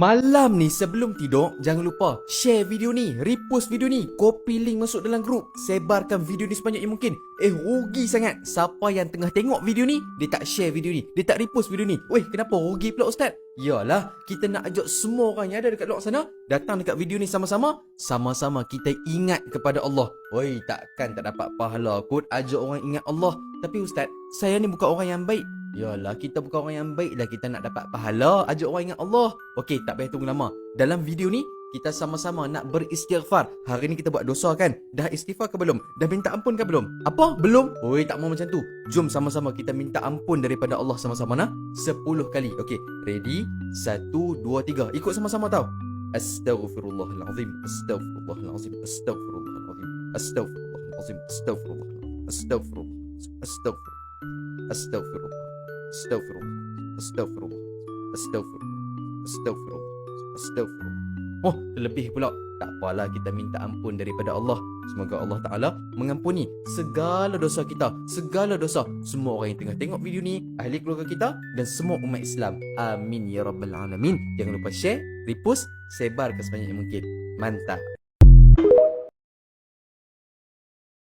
Malam ni sebelum tidur, jangan lupa share video ni, repost video ni, copy link masuk dalam grup, sebarkan video ni sebanyak yang mungkin. Rugi sangat siapa yang tengah tengok video ni, dia tak share video ni, dia tak repost video ni. Weh, kenapa rugi pula Ustaz? Yalah, kita nak ajak semua orang yang ada dekat luar sana datang dekat video ni sama-sama. Sama-sama kita ingat kepada Allah. Oi, takkan tak dapat pahala kot ajak orang ingat Allah. Tapi Ustaz, saya ni bukan orang yang baik. Yalah, kita bukan orang yang baik lah, kita nak dapat pahala ajak orang ingat Allah. Okey, tak payah tunggu lama. Dalam video ni kita sama-sama nak beristighfar. Hari ni kita buat dosa kan? Dah istighfar ke belum? Dah minta ampun ke belum? Apa? Belum? Oi, tak mau macam tu. Jom sama-sama kita minta ampun daripada Allah sama-sama nah. 10 kali. Okey, ready? 1, 2, 3. Ikut sama-sama tau. Astaghfirullahalazim. Astaghfirullahalazim. Astaghfirullahalazim. Astaghfirullahalazim. Astaghfirullah. Astaghfirullah. Astaghfirullah. Astaghfirullah. Astaghfirullah. Astaghfirullah. Astaghfirullah. Astaghfirullah. Astaghfirullah. Oh, terlebih pula. Tak apalah, kita minta ampun daripada Allah. Semoga Allah Ta'ala mengampuni segala dosa kita, segala dosa semua orang yang tengah tengok video ni, ahli keluarga kita dan semua umat Islam. Amin ya rabbal alamin. Jangan lupa share, repost, sebar ke sebanyak yang mungkin. Mantap.